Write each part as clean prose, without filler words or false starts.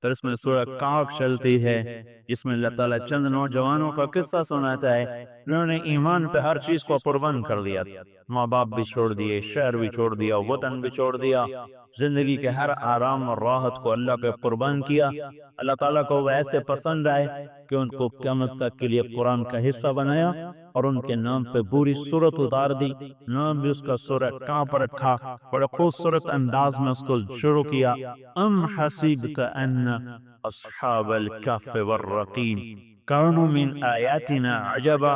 پھر اس میں سورہ کہف چلتی ہے جس میں اللہ تعالیٰ چند نوجوانوں کا قصہ سناتا ہے جنہوں نے ایمان پہ ہر چیز کو قربان کر دیا، ماں باپ بھی چھوڑ دیے، شہر بھی چھوڑ دیا، وطن بھی چھوڑ دیا، زندگی کے ہر آرام اور راحت کو اللہ پہ قربان کیا۔ اللہ تعالیٰ کو وہ ایسے پسند آئے کہ ان کو قیامت تک کے لیے قرآن کا حصہ بنایا اور ان کے نام پہ پوری سورت اتار دی، نام بھی اس کا سورہ کہف رکھا، بڑے خوبصورت انداز میں اس کو شروع کیا، ام حسیبت ان اصحاب الکهف والرقیم كانوا من آياتنا عجبا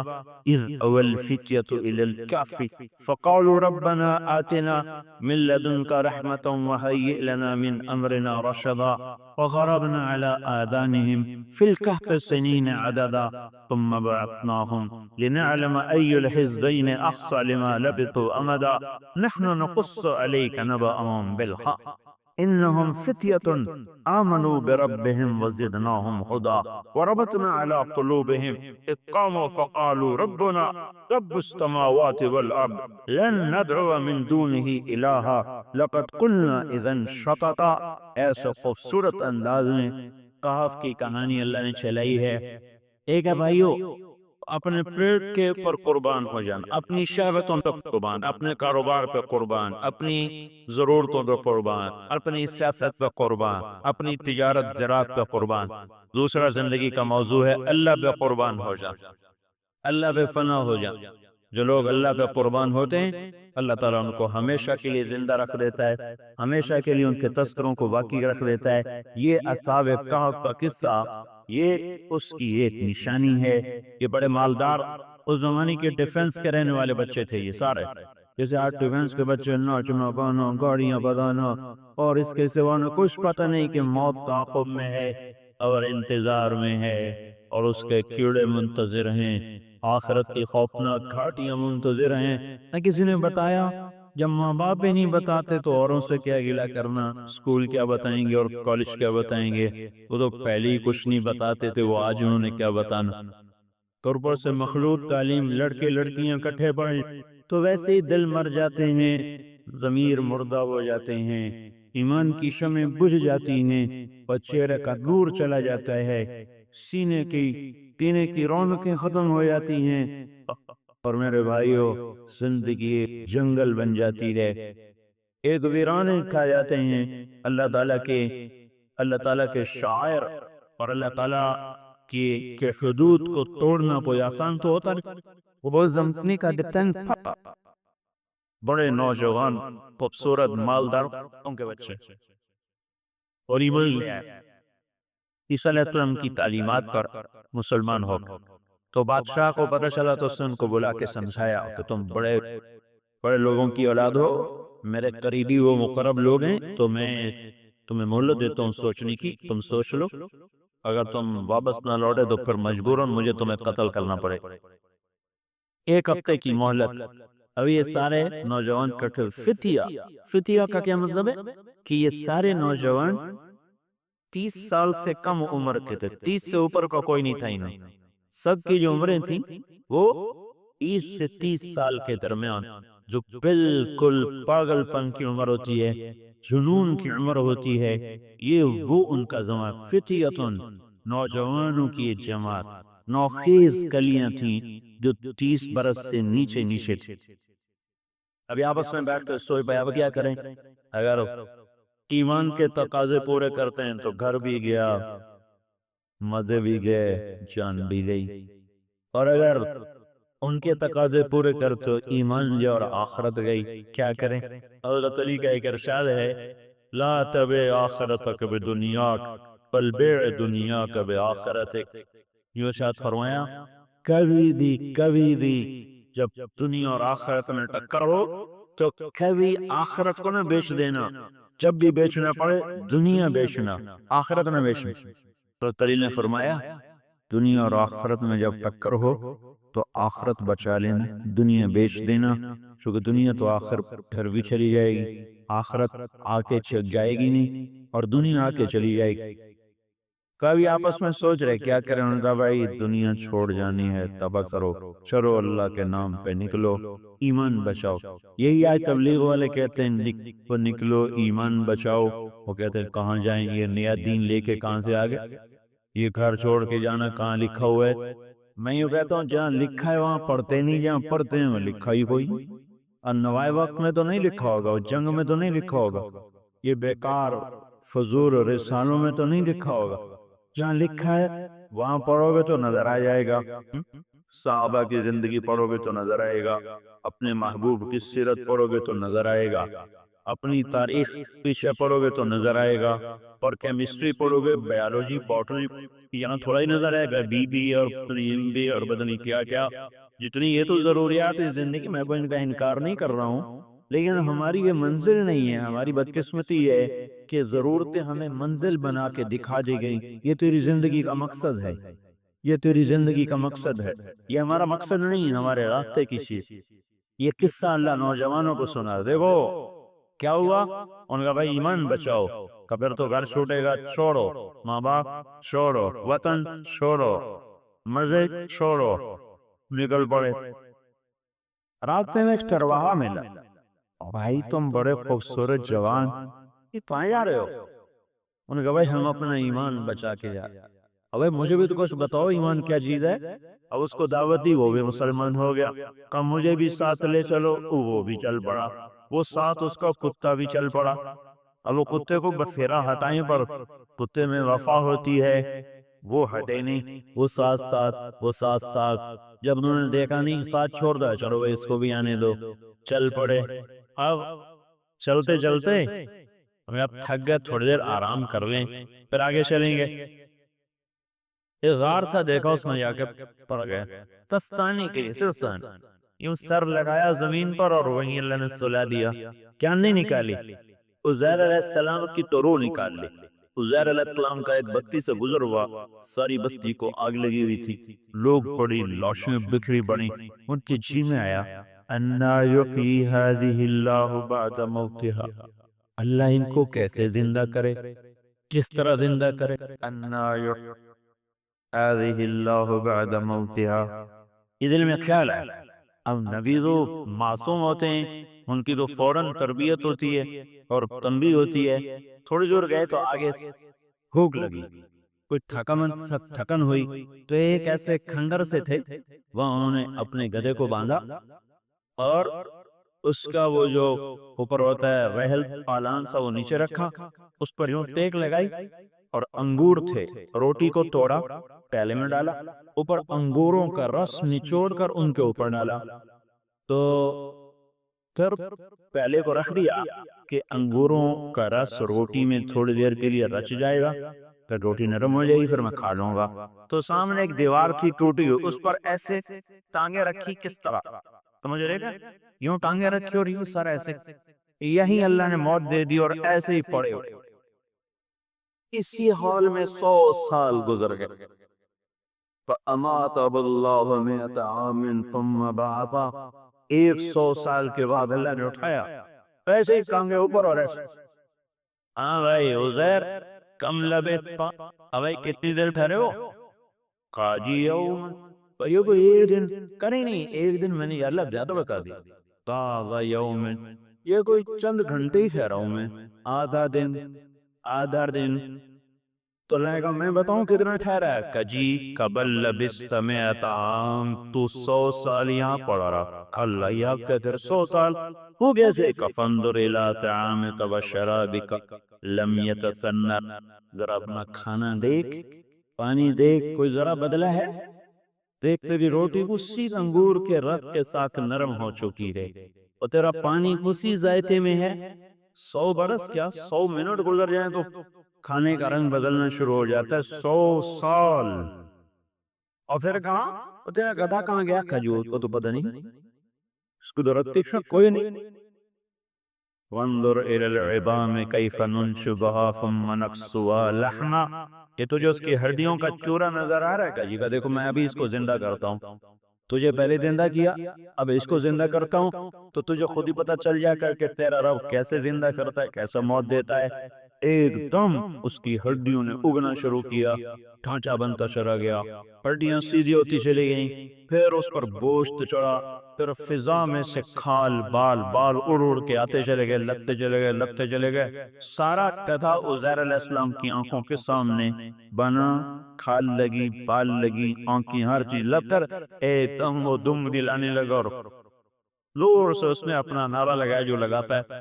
إذ أوى الفتية إلى الكهف فقالوا ربنا آتنا من لدنك رحمة وهيئ لنا من أمرنا رشدا وضربنا على آذانهم في الكهف سنين عددا ثم بعثناهم لنعلم أي الحزبين أحصى لما لبثوا أمدا نحن نقص عليك نبأهم بالحق إنهم فتية آمنوا بربهم وزدناهم هدى وربطنا على قلوبهم إذ قاموا فقالوا ربنا رب السماوات والأرض لن ندعو من دونه إلها لقد قلنا إذا شططا۔ ایسا خوبصورت انداز میں کہف کی کہانی اللہ نے چلائی ہے۔ ایک ہے بھائیو، اپنے پیٹ کے پر قربان ہو جانا، اپنی شہوتوں پہ قربان، اپنے کاروبار پہ قربان، اپنی ضرورتوں پہ قربان، اپنی سیاست پہ قربان، اپنی تجارت زراعت پہ قربان۔ دوسرا زندگی کا موضوع ہے اللہ پہ قربان ہو جانا، اللہ پہ فنا ہو جانا۔ جو لوگ اللہ پہ قربان ہوتے ہیں اللہ تعالیٰ ان کو ہمیشہ کے لیے زندہ رکھ دیتا ہے، ہمیشہ کے لیے ان کے تذکروں کو باقی رکھ دیتا ہے۔ یہ اصحاب کہف کا قصہ یہ اس کی ایک نشانی ہے۔ یہ بڑے مالدار اس زمانے کے ڈیفنس کے رہنے والے بچے تھے یہ سارے، جیسے آج ڈیفنس کے بچے ناچنا گانا گاڑیاں بجانا اور اس کے سوا کچھ پتہ نہیں کہ موت تعاقب میں ہے اور انتظار میں ہے اور اس کے کیڑے منتظر ہیں، آخرت کی خوفناک گھاٹیاں منتظر ہیں۔ نہ کسی نے بتایا، جب ماں باپ ہی نہیں بتاتے تو اوروں سے کیا گلہ کرنا، اسکول کیا بتائیں گے اور کالج کیا بتائیں گے، وہ تو پہلے ہی کچھ نہیں بتاتے تھے، وہ آج انہوں نے کیا بتانا۔ اوپر سے مخلوط تعلیم، لڑکے لڑکیاں کٹھے پڑھیں تو ویسے ہی دل مر جاتے ہیں، ضمیر مردہ ہو جاتے ہیں، ایمان کی شمعیں بجھ جاتی ہیں اور چہرے کا نور چلا جاتا ہے، سینے کی رونقیں ختم ہو جاتی ہیں، اور میرے بھائیوں زندگی ایک جنگل بن جاتی ہے، ایک ویرانے کھا جاتے ہیں۔ اللہ تعالیٰ کے شاعر اور اللہ تعالیٰ کے حدود کو توڑنا کوئی آسان تو ہوتا نہیں۔ وہ زمانی کا ڈیفنس تھا، بڑے نوجوان خوبصورت مالدار ان کے بچے اور ایمان لے آئے، عیسیٰ علیہ السلام کی تعلیمات پر مسلمان ہو گئے۔ تو بادشاہ کو پتہ چلا تو اس نے ان کو بلا کے سمجھایا کہ تم بڑے بڑے لوگوں کی اولاد ہو، میرے قریبی وہ مقرب لوگ ہیں، تو میں تمہیں مہلت دیتا ہوں سوچنے کی، تم سوچ لو، اگر تم واپس نہ لوٹے تو پھر مجبوراً مجھے تمہیں قتل کرنا پڑے۔ ایک ہفتے کی مہلت۔ اب یہ سارے نوجوان کٹھے، فتیہ کا کیا مطلب ہے کہ یہ سارے نوجوان 30 سال سے کم عمر کے تھے، 30 سے اوپر کا کوئی نہیں تھا انہیں، سب کی جو عمریں تھیں وہ 30 سے 30 سال کے درمیان، جو بالکل پاگل پن کی عمر ہوتی ہے، جنون کی عمر ہوتی ہے، یہ وہ ان کا زمان، فتیتن، نوجوانوں کی جماعت، نوخیز کلیاں تھیں جو 30 برس سے نیچے تھے۔ ابھی آپس میں بیٹھ کر سوچ پایا اب کیا کریں؟ اگر ایمان کے تقاضے پورے کرتے ہیں تو گھر بھی گیا، مزے بھی گئے، جان بھی گئی، اور اگر ان کے تقاضے پورے کرتے تو ایمان گیا اور آخرت گئی، کیا کریں؟ حضرت علی کا ایک ارشاد ہے، لا تبع آخرتک بدنیاک بل بیع دنیاک بآخرتک۔ یہ ارشاد فرمایا کبھی بھی جب دنیا اور آخرت میں ٹکر ہو تو کبھی آخرت کو نہ بیچ دینا، جب بھی بیچنا پڑے دنیا بیچنا، آخرت نہ بیچنا۔ تو علی نے فرمایا دنیا اور آخرت میں جب ٹکر ہو تو آخرت بچا لینا، دنیا بیچ دینا، چونکہ دنیا تو آخر گھر بھی چلی جائے گی، آخرت آ کے جائے گی نہیں، اور دنیا آ کے چلی جائے گی۔ کبھی آپس میں سوچ رہے کیا کریں، انہوں نے کہا بھائی دنیا چھوڑ جانی ہے، توبہ کرو، چلو اللہ کے نام پہ نکلو، ایمان بچاؤ۔ یہی آج تبلیغ والے کہتے ہیں نکلو ایمان بچاؤ۔ وہ کہتے ہیں کہاں جائیں، یہ نیا دین لے کے کہاں سے آگے، یہ گھر چھوڑ کے جانا کہاں لکھا ہوا ہے؟ میں یوں کہتا ہوں جہاں لکھا ہے وہاں پڑھتے نہیں، جہاں پڑھتے ہیں وہ لکھا ہی کوئی نہیں۔ اور نوائے وقت میں تو نہیں لکھا ہوگا، اور جنگ میں تو نہیں لکھا ہوگا، یہ بیکار فضول رسالوں میں تو نہیں لکھا ہوگا۔ جہاں لکھا ہے وہاں پڑھو گے تو نظر آ جائے گا، صحابہ کی زندگی پڑھو گے تو نظر آئے گا، اپنے محبوب کی سیرت پڑھو گے تو نظر آئے گا، اپنی تاریخ پیچھے پڑھو گے تو نظر آئے گا، اور کیمسٹری پڑھو گے، بایولوجی، باٹنی، یہاں تھوڑا ہی نظر آئے گا، بی اور ایم بی اور بدنی کیا کیا، جتنی یہ تو ضروریات ہے زندگی میں، ان کا انکار نہیں کر رہا ہوں، لیکن ہماری یہ منزل نہیں ہے۔ ہماری بدقسمتی ہے کہ ضرورتیں ہمیں منزل بنا کے دکھا دی گئی، یہ تیری زندگی کا مقصد ہے، یہ تیری زندگی کا مقصد ہے، یہ ہمارا مقصد نہیں، ہمارے راستے کی چیز۔ یہ قصہ اللہ نوجوانوں کو سنا، دیکھو کیا ہوا، ان کا بھائی ایمان بچاؤ، پھر تو گھر چھوٹے گا، چھوڑو، ماں باپ چھوڑو، وطن چھوڑو، مزے چھوڑو، نکل پڑے۔ راستے میں ایک چرواہا ملا، بھائی تم بڑے خوبصورت جوان، یہ کہاں جا رہے ہو؟ انہوں نے کہا بھائی ہم اپنا ایمان بچا کے جا رہے ہیں۔ اب مجھے بھی تو کچھ بتاؤ، ایمان کیا چیز ہے؟ اب اس کو دعوت دی، وہ بھی مسلمان ہو گیا، کہا مجھے بھی ساتھ لے چلو، وہ بھی چل پڑا، وہ ساتھ اس کا کتا بھی چل پڑا۔ اب وہ کتے کو بفیرا ہٹائیں، پر کتے میں وفا ہوتی ہے، وہ ہٹے نہیں، وہ ساتھ ساتھ، وہ ساتھ ساتھ۔ جب انہوں نے دیکھا نہیں ساتھ چھوڑ دیا، چلو بھائی اس کو بھی آنے دو، چل پڑے۔ اب چلتے چلتے ہمیں اب تھک گئے، تھوڑی دیر آرام کر لیں پھر آگے چلیں گے۔ ایک غار سا دیکھا، اس میں جا کے پڑ گئے، سستانے کے لیے سستان، یوں سر لگایا زمین پر، اور وہیں اللہ نے سلا دیا، کیا نہیں نکالی؟ عزیر علیہ السلام کی تو روح نکال لی۔ عزیر علیہ السلام کا ایک بستی سے گزر ہوا، ساری بستی کو آگ لگی ہوئی تھی، لوگ پڑی، لاشیں بکھری پڑی، ان کے جی میں آیا انا یحیی ہذہ اللہ بعد موتہا، اللہ ان کو کیسے زندہ کرے، کس طرح زندہ کرے، انا یحیی ہذہ اللہ بعد موتہا۔ یہ دل میں خیال ہے، اب نبی تو معصوم ہوتے ہیں، ان کی تو فوراً تربیت ہوتی ہے اور تنبیہ ہوتی ہے۔ تھوڑی دور گئے تو آگے بھوک لگی، کوئی تھکن ہوئی، تو ایک ایسے کھنڈر سے تھے، وہاں انہوں نے اپنے گدھے کو باندھا، اور اس کا وہ جو اوپر ہوتا ہے رحل پالان سا، وہ نیچے رکھا، اس پر یوں ٹیک لگائی، اور انگور تھے، روٹی کو توڑا، پیالے میں ڈالا، اوپر انگوروں کا رس نچوڑ کر ان کے اوپر ڈالا، تو پھر پیالے کو رکھ دیا کہ انگوروں کا رس روٹی میں تھوڑی دیر کے لیے رچ جائے گا، پھر روٹی نرم ہو جائے گی، پھر میں کھا لوں گا۔ تو سامنے ایک دیوار تھی ٹوٹی ہوئی، اس پر ایسے ٹانگیں رکھی، کس طرح سمجھ رہے گا، یوں ٹانگیں رکھی اور یوں سر ایسے، یہی اللہ نے موت دے دی، اور ایسے ہی پڑے ہوئے، اسی حال میں 100 سال گزر گئے۔ فَأَمَاتَهُ اللَّهُ مِئَةَ عَامٍ ثُمَّ بَعَثَهُ، 100 سال کے بعد اللہ نے اٹھایا، ایسے ہی ٹانگیں اوپر اور ایسے۔ ہاں بھائی عزیر کم لبثت، بھائی کتنی دیر ٹھہرے ہو؟ قاضی یوم، یہ کوئی ایک دن کریں نہیں، ایک دن میں نے، یا اللہ زیادہ بتا دی، قاضی یوم، یہ کوئی چند گھنٹے ہی ٹھہرا ہوں میں، آدھا دن، آدھا دن۔ تو اللہ نے کہا میں بتاؤں کتنا ٹھہرا ہے؟ کجی قبل لبثت مئۃ عام، تو 100 سال یہاں پڑا رہا۔ اللہ یہ آپ کہتے ہیں 100 سال ہو گئے تھے، فانظر الی طعامک و شرابک لم یتسنہ، ذرا اپنا کھانا دیکھ، پانی دیکھ، کوئی ذرا بدلا ہے؟ دیکھتے بھی روٹی اسی انگور کے رس کے ساتھ نرم ہو چکی ہے، اور تیرا پانی اسی ذائقے میں ہے۔ 100 برس کیا، 100 منٹ گزر جائیں تو کھانے کا رنگ بدلنا شروع ہو جاتا ہے، 100 سال۔ اور پھر کہاں، اور تیرا گدھا کہاں گیا؟ کھجور کو تو پتہ نہیں، اس کو درختی شک کوئی نہیں۔ وانظر الی العظام کیف ننشزها ثم نکسوها لحما، یہ تجھے اس کی ہڈیوں کا چورا نظر آ رہا ہے؟ کہا جی، کہ دیکھو میں ابھی اس کو زندہ کرتا ہوں، تجھے پہلے زندہ کیا، اب اس کو زندہ کرتا ہوں، تو تجھے خود ہی پتہ چل جائے گا کہ تیرا رب کیسے زندہ کرتا ہے، کیسے موت دیتا ہے۔ ایک دم اس کی ہڈیوں نے اگنا شروع کیا، ڈھانچہ بنتا چلا گیا، ہڈیاں سیدھی ہوتی چلی گئیں، پھر اس پر گوشت چڑھا، پھر فضا میں سے کھال بال بال اڑ اڑ کے آتے چلے گئے، لگتے چلے گئے، لگتے چلے گئے، سارا گدھا عزیر علیہ السلام کی آنکھوں کے سامنے بنا، کھال لگی، بال لگی، آنکھیں، ہر چیز لگ کر ایک دم وہ دم دلانے لگا، اور زور سے اس نے اپنا نعرہ لگایا جو لگاتا ہے،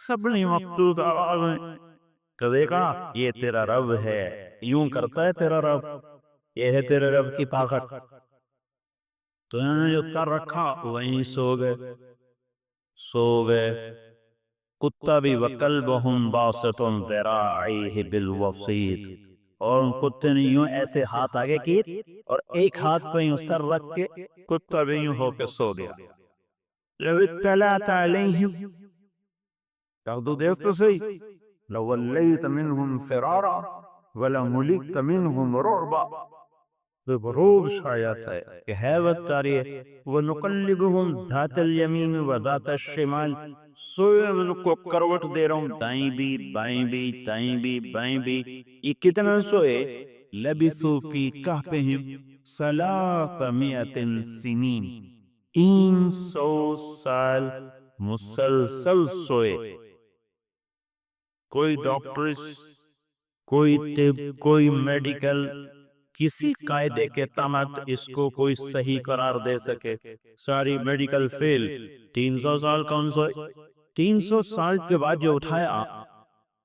سب نے مقصود آواز میں کہ دیکھا یہ تیرا رب ہے، یوں کرتا ہے تیرا رب، یہ ہے تیرے رب کی طاقت۔ تو انہوں نے جو کر رکھا وہیں سو گئے، سو گئے۔ کتا بھی وَكَلْبُهُمْ بَاسِطٌ ذِرَاعَيْهِ بِالْوَصِيدِ، اور ان کتے نے یوں ایسے ہاتھ آگے کیے اور ایک ہاتھ پہ یوں سر رکھ کے کتا بھی یوں ہو کے سو گیا۔ لو اطلعت علیہم، کہ تو دیکھ تو صحیح، لولیت منہم فرارا ولملکت منہم رعبا، روب شایت ہے کہ حیبت تاری ہے، وَنُقَلِّبُهُمْ ذات الیمین و ذات الشمال، سوئے ان کو کروٹ دے رہا ہوں، دائیں بھی بائیں بھی دائیں بھی بائیں بھی۔ یہ کتنا سوئے؟ لبثوا فی کہفہم ثلاثمائۃ سنین، 300 سال مسلسل سوئے۔ کوئی ڈاکٹرس، کوئی طب، کوئی میڈیکل، کسی قاعدے کے تحت اس کو کوئی صحیح قرار دے سکے، ساری میڈیکل فیل۔ 300 سال کون سوئے؟ 300 سال کے بعد جو اٹھایا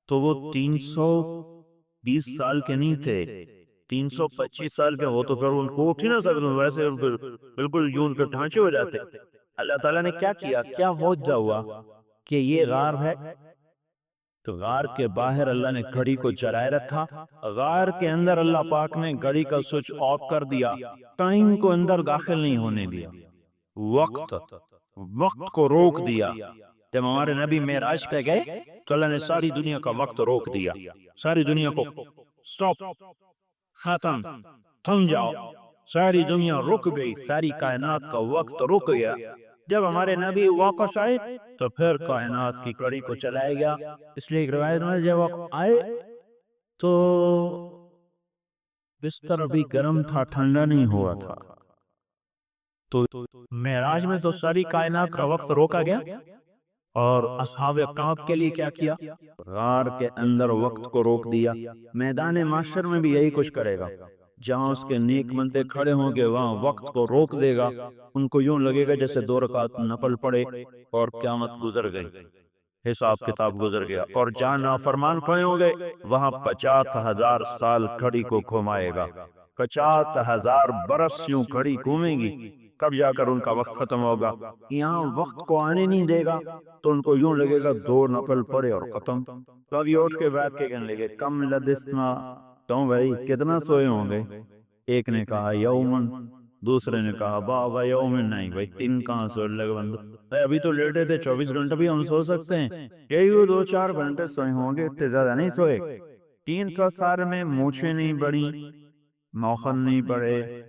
تو وہ 320 سال کے نہیں تھے، 325 سال کے ہو تو پھر ان کو اٹھ ہی نہ سکتے، ویسے بالکل یوں کے ڈھانچے ہو جاتے۔ اللہ تعالیٰ نے کیا کیا، کیا معجزہ ہوا کہ یہ غار ہے، تو غار کے باہر اللہ نے گھڑی کو جلائے رکھا، غار کے اندر اللہ پاک نے گھڑی کا سوئچ آف کر دیا، ٹائم کو اندر داخل نہیں ہونے دیا، وقت کو روک دیا۔ جب ہمارے نبی معراج پہ گئے تو اللہ نے ساری دنیا کا وقت روک دیا، ساری دنیا کو سٹاپ، ختم، تھم جاؤ، ساری دنیا رک گئی، ساری کائنات کا وقت رک گیا۔ جب ہمارے نبی واپس آئے تو پھر کائنات کی کڑی کو چلایا گیا۔ اس لیے ایک روایت میں جب آپ آئے تو بستر ابھی گرم تھا، ٹھنڈا نہیں ہوا تھا۔ تو معراج میں تو ساری کائنات کا وقت روکا گیا، اور اصحاب کہف کے لیے کیا کیا؟ غار کے اندر وقت کو روک دیا۔ میدان محشر میں بھی یہی کچھ کرے گا، جہاں اس کے نیک بندے کھڑے ہوں گے وہاں وقت کو روک دے گا، ان کو یوں لگے گا جیسے 2 رکعت نفل پڑے اور قیامت گزر گئی، حساب کتاب گزر گیا۔ اور جہاں نافرمان کھڑے ہوں گے وہاں 50,000 سال گھڑی کو گھمائے گا، 50,000 برس یوں گھڑی گھومے گی، کب جا کر ان کا وقت ختم ہوگا۔ یہاں وقت کو آنے نہیں دے گا تو ان کو یوں لگے گا 2 نفل پڑے اور ختم۔ تو ابھی اٹھ کے بیٹھ کے کہنے لگے کم لبثنا، تو بھائی کتنا سوئے ہوں گے؟ ایک نے کہا یومن، دوسرے نے کہا بابا یومن، نہیں بھائی 3 کہاں سو لگے بندہ، ابھی تو لیٹے تھے، 24 گھنٹے بھی ہم سو سکتے ہیں، یہی 2-4 گھنٹے سوئے ہوں گے، اتنے زیادہ نہیں سوئے۔ 300 سال میں مونچھیں نہیں بڑی، ناخن نہیں پڑے،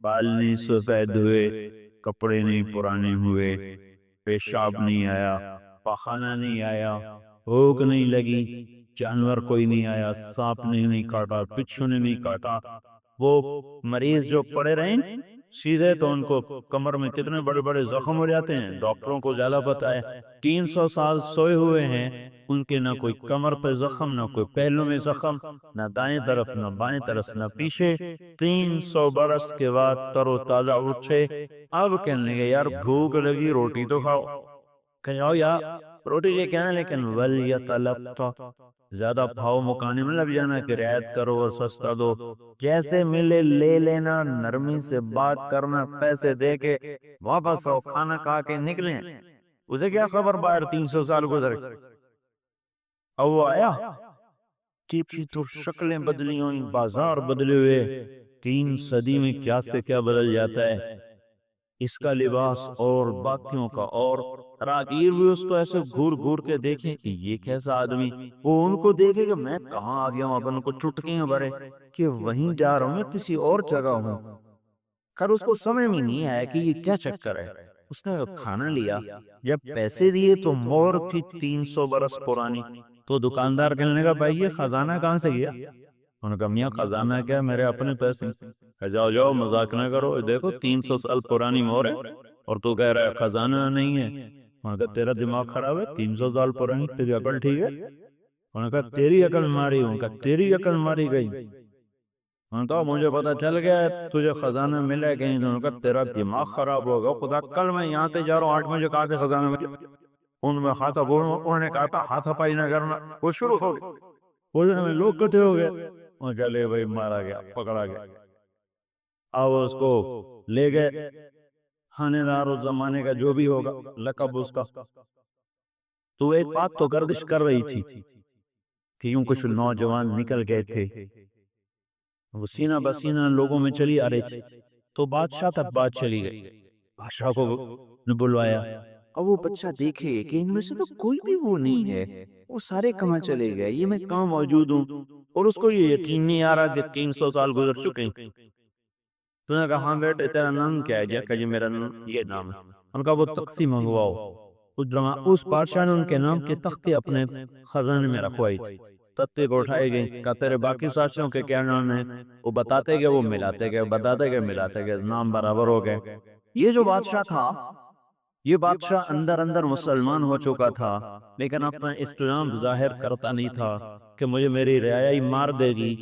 بال نہیں سفید ہوئے، کپڑے نہیں پرانے ہوئے، پیشاب نہیں آیا، پخانہ نہیں آیا، بھوک نہیں لگی، جانور کوئی نہیں آیا، سانپ نے نہیں کاٹا، بچھو نے نہیں کاٹا۔ وہ مریض جو پڑے رہیں سیدھے تو ان کو کمر میں کتنے بڑے بڑے زخم ہو جاتے ہیں، ڈاکٹروں کو زیادہ پتہ ہے۔ 300 سال سوئے ہوئے ہیں، ان کے نہ کوئی کمر پہ زخم، نہ کوئی پہلو میں زخم، نہ دائیں طرف نہ بائیں طرف نہ پیچھے۔ 300 برس کے بعد تر و تازہ اٹھے۔ اب کہنے لگے یار بھوک لگی، روٹی تو کھاؤ۔ کہنے آؤ یا روٹی یہ کہنا، لیکن وَلْيَتَلَطَّ، زیادہ بھاؤ مکانے میں لگ جانا کہ رعایت کرو اور سستا دو، جیسے ملے لے لینا، نرمی سے بات کرنا، پیسے دے کے واپس آؤ، کھانا کھا کے نکلیں۔ اسے کیا خبر باہر 300 سال گزر۔ اب وہ آیا، ٹیپی تو شکلیں بدلی ہوئی، بازار بدلے ہوئے، 3 صدی میں کیا سے کیا بدل جاتا ہے، اس کا لباس اور باقیوں کا اور۔ راگیر بھی اس کو ایسے گھور گھور کے دیکھیں کہ یہ کیسا آدمی، وہ ان کو دیکھے کہ میں کہاں آ گیا ہوں، اپن کو چٹکیاں بھرے کہ وہیں جا رہا ہوں، میں کسی اور جگہ ہوں۔ خیر اس کو سمجھ میں نہیں آیا کہ یہ کیا چکر ہے۔ اس نے کھانا لیا، جب پیسے دیے تو مور تھی 300 برس پرانی، تو دکاندار کہنے لگا بھائی یہ خزانہ کہاں سے گیا؟ انہوں نے کہا میاں خزانہ کیا، میرے اپنے پیسے۔ جاؤ جاؤ مذاق نہ کرو، دیکھو 300 سال پرانی مہر ہے اور تو کہہ رہا ہے خزانہ نہیں ہے۔ انہوں نے کہا تیرا دماغ خراب ہے، 300 سال پرانی، تیری عقل ٹھیک ہے؟ انہوں نے کہا تیری عقل ماری، انہوں نے کہا تیری عقل ماری گئی۔ انہوں نے کہا مجھے پتا چل گیا ہے تجھے خزانہ ملے کہیں۔ انہوں نے کہا تیرا دماغ خراب ہوگا، خدا کل میں یہاں سے جا رہا ہوں 8 بجے کہا کہ خزانہ ملے۔ ان میں ہاتھ انہوں نے کہا تھا ہاتھ پائی نہ کرنا، وہ شروع ہو گئی، بولنے میں لوگ کٹھے ہو گئے، اور چلے بھائی مارا گیا، پکڑا گیا۔ اب اس کو لے گئے تھانے دار اس زمانے کا جو بھی ہوگا لقب اس کا۔ تو ایک بات تو گردش کر رہی تھی کہ یوں کچھ نوجوان نکل گئے تھے، وہ سینہ بسینہ لوگوں میں چلی آ رہی تھی، تو بادشاہ تک بات چلی گئی۔ بادشاہ کو نے بلوایا، اور وہ بچہ دیکھے کہ ان میں سے تو کوئی بھی وہ نہیں ہے، وہ سارے کہاں چلے گئے، یہ میں کہاں موجود ہوں۔ اور اس کو یہ یقین نہیں آ رہا کہ 300 سال گزر چکے ہیں۔ تو نے کہا ہاں بیٹے تیرا نام کیا ہے؟ کہ جی میرا یہ نام ہے۔ ان کا وہ تختی منگواؤ۔ اس بادشاہ نے ان کے نام کے تختی اپنے خزانے میں رکھوائی تھی۔ تختی کو اٹھائے گئے، کہا تیرے باقی ساتھیوں کے کیا نام ہے؟ وہ بتاتے گئے، وہ ملاتے گئے، بتاتے گئے، ملاتے گئے، نام برابر ہو گئے۔ یہ جو بادشاہ تھا، یہ بادشاہ اندر اندر مسلمان ہو چکا تھا، لیکن اپنا اسلام ظاہر کرتا نہیں تھا کہ مجھے میری رعائی مار دے گی۔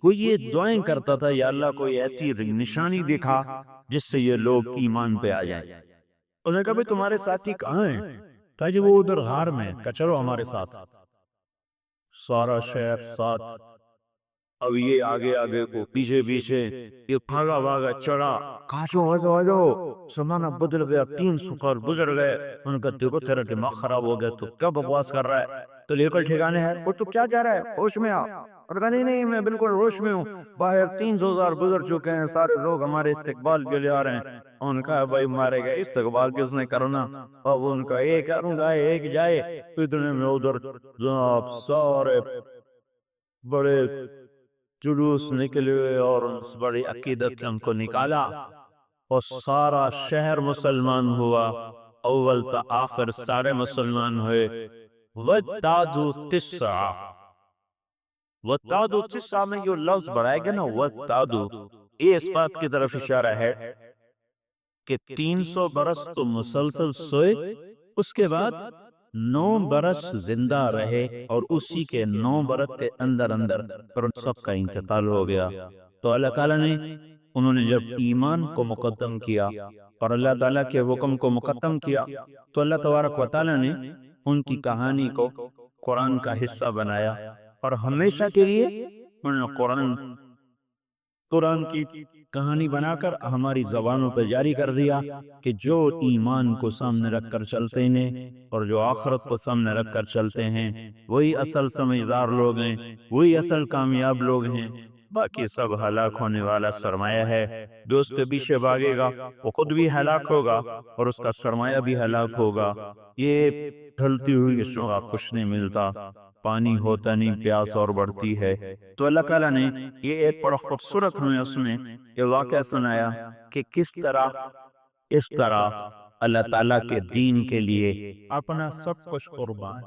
کوئی یہ دعائیں کرتا تھا یا اللہ کوئی ایسی نشانی دکھا جس سے یہ لوگ ایمان پہ آ جائیں۔ انہوں نے کہا بھئی تمہارے ساتھی کہاں ہیں؟ کہا جی وہ ادھر غار میں، کہا چلو ہمارے ساتھ۔ سارا شہر ساتھ، اب یہ آگے آگے کو پیچھے پیچھے، یہ بھاگا بھاگا چڑھا، کہا جو آجو زمانہ بدل گیا، 300 سال گزر گئے۔ انہوں نے کہا دیکھو تیرا دماغ خراب ہو گیا، تو کیا بکواس کر رہا ہے؟ تو لیکل ٹھکانے ہے، وہ تو کیا کہہ رہا ہے؟ ہوش میں آ۔ اور کہا نہیں نہیں میں بالکل ہوش میں ہوں، باہر 300 سال گزر چکے ہیں، سارے لوگ ہمارے استقبال کے لیے آ رہے ہیں۔ انہوں نے کہا بھائی مارے گئے، استقبال کس نے کرنا؟ اور ان کا ایک کروں گا ایک جائے، اتنے میں ادھر جناب سارے بڑے جلوس نکلے اور اس بڑی عقیدت سے ان کو نکالا، اور سارا شہر مسلمان ہوا، اول تا آخر سارے مسلمان ہوئے۔ وَتَّعْدُ تِسْعَ، وَتَّعْدُ تِسْعَ میں یہ لفظ بڑھائے گا نا، وَتَّعْدُ، یہ اس بات کی طرف اشارہ ہے کہ 300 برس تو مسلسل سوئے، اس کے بعد 9 برس زندہ رہے، اور اسی کے 9 برس کے اندر اندر پر ان سب کا انتقال ہو گیا۔ تو اللہ تعالیٰ نے انہوں نے جب ایمان کو مقدم کیا اور اللہ تعالیٰ کے حکم کو مقدم کیا، تو اللہ تبارک و تعالیٰ نے ان کی کہانی کو قرآن کا حصہ بنایا، اور ہمیشہ کے لیے انہوں نے قرآن کی کہانی بنا کر ہماری زبانوں پہ جاری کر دیا کہ جو ایمان کو سامنے رکھ کر چلتے ہیں اور جو آخرت کو سامنے رکھ کر چلتے ہیں، وہی اصل سمجھدار لوگ ہیں، وہی اصل کامیاب لوگ ہیں۔ باقی سب ہلاک ہونے والا سرمایہ ہے، جو اس کے پیچھے بھاگے گا وہ خود بھی ہلاک ہوگا اور اس کا سرمایہ بھی ہلاک ہوگا۔ یہ ڈھلتی ہوئی کشتیوں کا کچھ نہیں ملتا، پانی ہوتا نہیں، پیاس اور بڑھتی ہے۔ تو اللہ تعالیٰ نے یہ ایک بڑا خوبصورت ہمیں اس میں یہ واقعہ سنایا کہ کس طرح اللہ تعالیٰ کے دین کے لیے اپنا سب کچھ قربان